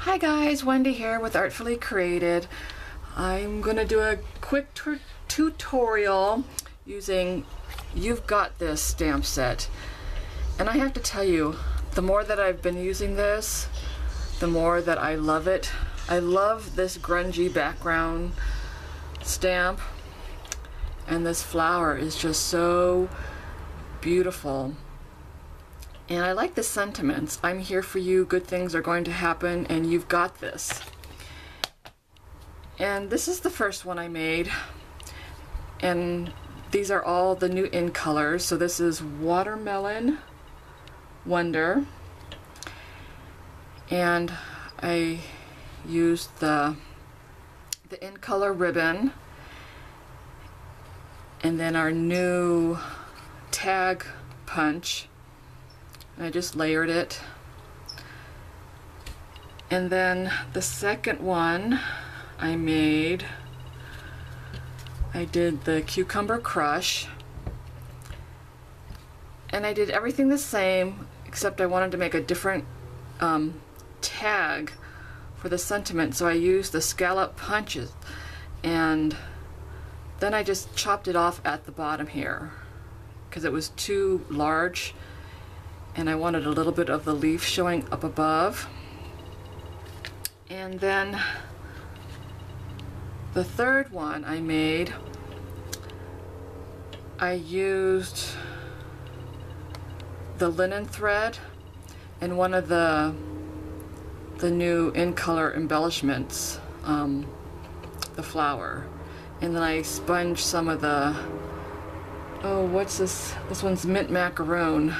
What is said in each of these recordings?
Hi guys, Wendy here with Artfully Created. I'm going to do a quick tutorial using You've Got This stamp set. And I have to tell you, the more that I've been using this, the more that I love it. I love this grungy background stamp, and this flower is just so beautiful. And I like the sentiments. I'm here for you, good things are going to happen, and you've got this. And this is the first one I made. And these are all the new in colors. So this is Watermelon Wonder. And I used the in color ribbon. And then our new tag punch. I just layered it. And then the second one I did the cucumber crush, and I did everything the same except I wanted to make a different tag for the sentiment, so I used the scallop punches, and then I just chopped it off at the bottom here because it was too large and I wanted a little bit of the leaf showing up above. And then the third one I made, I used the linen thread and one of the new in color embellishments, the flower, and then I sponged some of the, oh, what's this? This one's mint macaroon.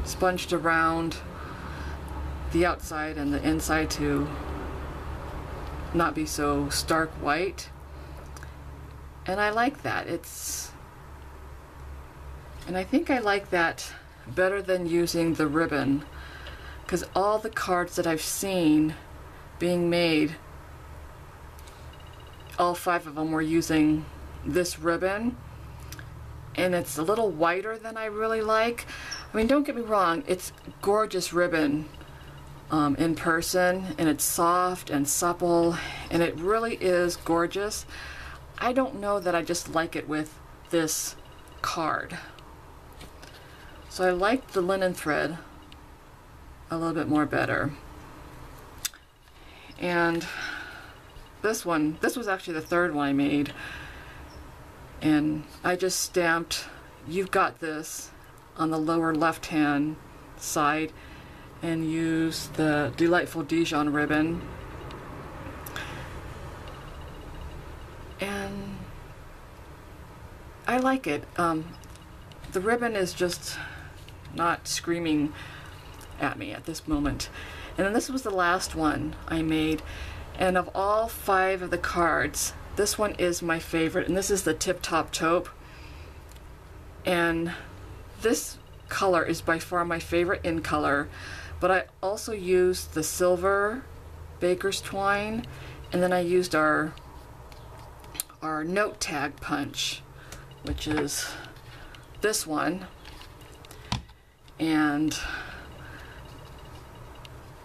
Sponged around the outside and the inside to not be so stark white, and I like that. And I think I like that better than using the ribbon, because all the cards that I've seen being made, all 5 of them were using this ribbon, and it's a little whiter than I really like. I mean, don't get me wrong, it's gorgeous ribbon in person, and it's soft and supple, and it really is gorgeous. I don't know that I just like it with this card. So I like the linen thread a little bit more better. And this was actually the third one I made, and I just stamped You've Got This on the lower left hand side and use the Delightful Dijon ribbon, and I like it. The ribbon is just not screaming at me at this moment. And then this was the last one I made, and of all 5 of the cards, this one is my favorite, and this is the Tip Top Taupe. And this color is by far my favorite in color, but I also used the silver baker's twine, and then I used our note tag punch, which is this one, and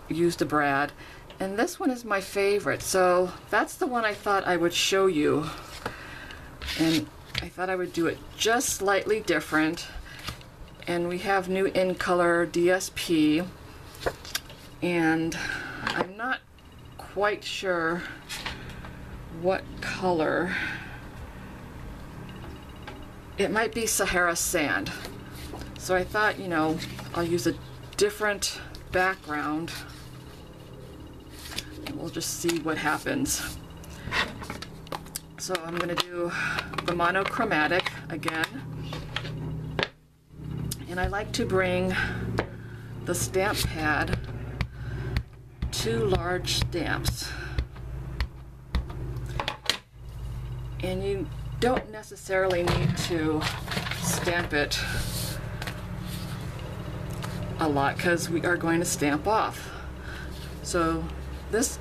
used a brad, and this one is my favorite, so that's the one I thought I would show you. And I thought I would do it just slightly different. And we have new in color DSP, and I'm not quite sure what color. It might be Sahara Sand. So I thought, you know, I'll use a different background and we'll just see what happens. So I'm going to do the monochromatic again. And I like to bring the stamp pad to large stamps. And you don't necessarily need to stamp it a lot because we are going to stamp off. So this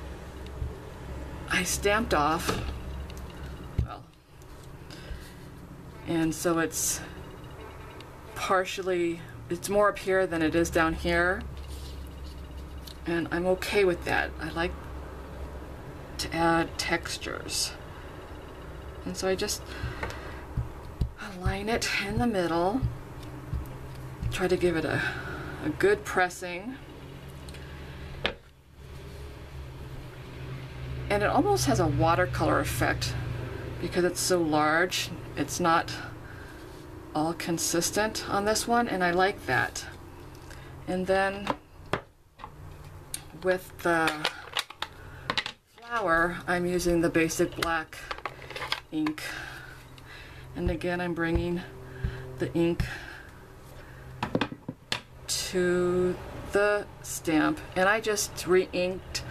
I stamped off, well, and so it's partially, it's more up here than it is down here, and I'm okay with that. I like to add textures. And so I just align it in the middle, try to give it a good pressing. And it almost has a watercolor effect because it's so large. It's not all consistent on this one, and I like that. And then with the flower, I'm using the basic black ink. And again, I'm bringing the ink to the stamp, and I just re-inked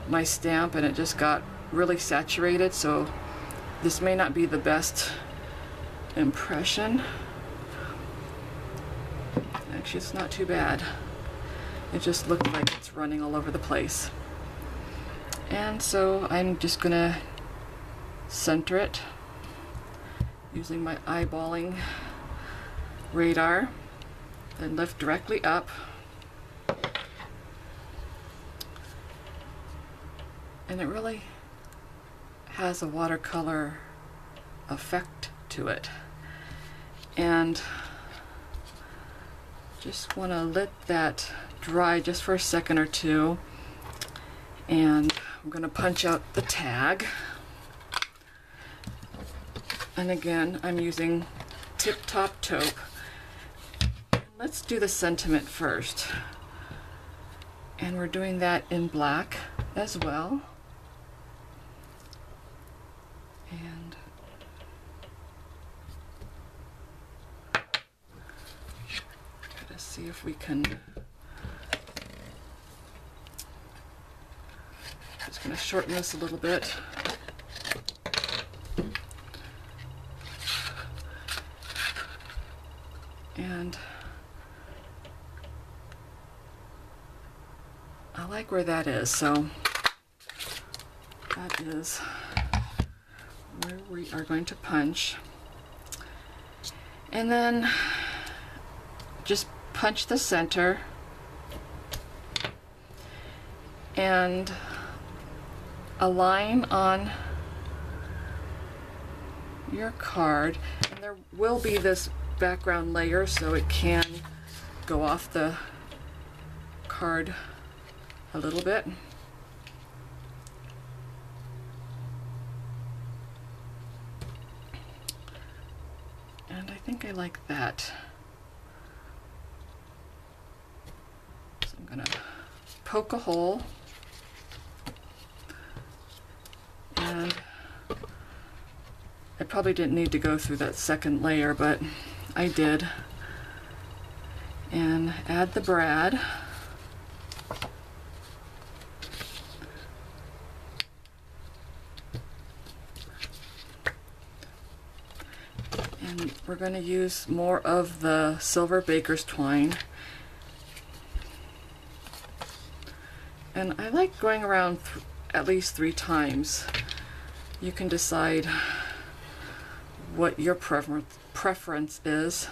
my stamp and it just got really saturated, so this may not be the best impression. Actually, it's not too bad. It just looked like it's running all over the place. And so I'm just gonna center it using my eyeballing radar, then lift directly up. And it really has a watercolor effect to it. And just want to let that dry just for a second or two. And I'm going to punch out the tag. And again, I'm using Tip Top Taupe. Let's do the sentiment first. And we're doing that in black as well. And gotta see if we can. Just gonna shorten this a little bit. And I like where that is, so that is where we are going to punch. And then just punch the center and a line on your card. And there will be this background layer, so it can go off the card a little bit. And I think I like that. So I'm gonna poke a hole, and I probably didn't need to go through that second layer, but I did. And add the brad. And we're going to use more of the silver baker's twine. And I like going around at least 3 times. You can decide what your preference is.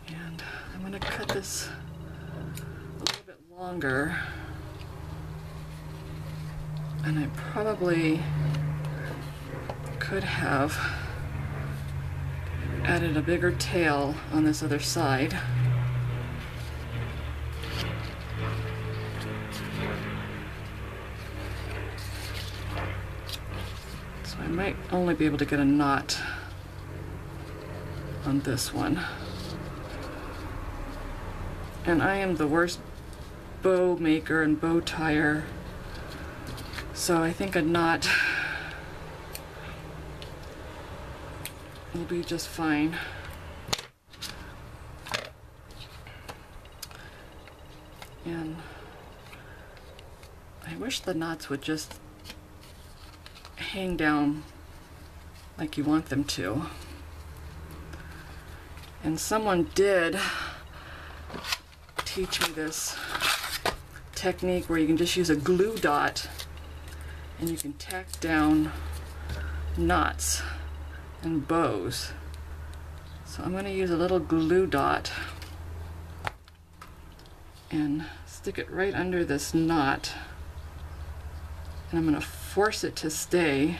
And I'm going to cut this a little bit longer. And I probably could have added a bigger tail on this other side. So I might only be able to get a knot on this one. And I am the worst bow maker and bow tire, so I think a knot will be just fine. And I wish the knots would just hang down like you want them to. And someone did teach me this technique where you can just use a glue dot and you can tack down knots and bows. So I'm going to use a little glue dot and stick it right under this knot. And I'm going to force it to stay.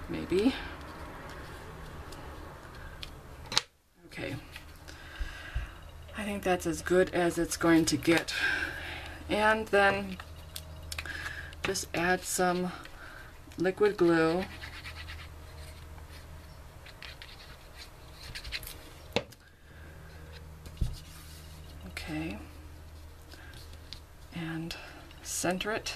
Maybe. Okay. I think that's as good as it's going to get. And then just add some liquid glue. Okay. And center it.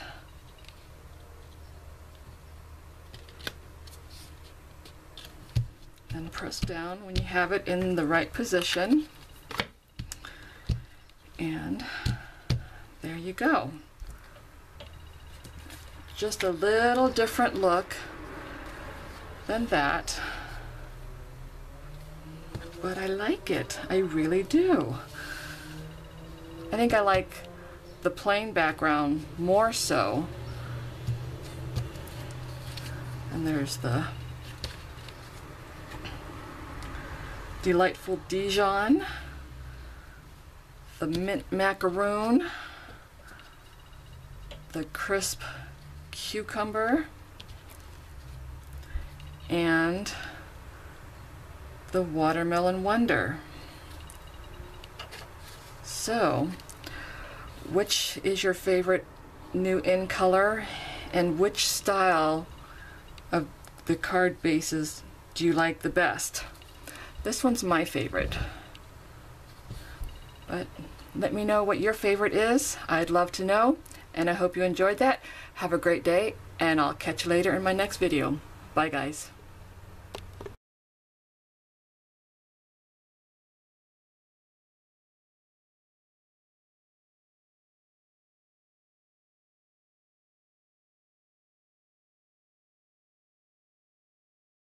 And press down when you have it in the right position. And there you go. Just a little different look than that. But I like it. I really do. I think I like the plain background more so. And there's the delightful Dijon, the mint macaroon, the crisp cucumber, and the watermelon wonder. So, which is your favorite new in color, and which style of the card bases do you like the best? This one's my favorite. But let me know what your favorite is. I'd love to know, and I hope you enjoyed that. Have a great day, and I'll catch you later in my next video. Bye, guys.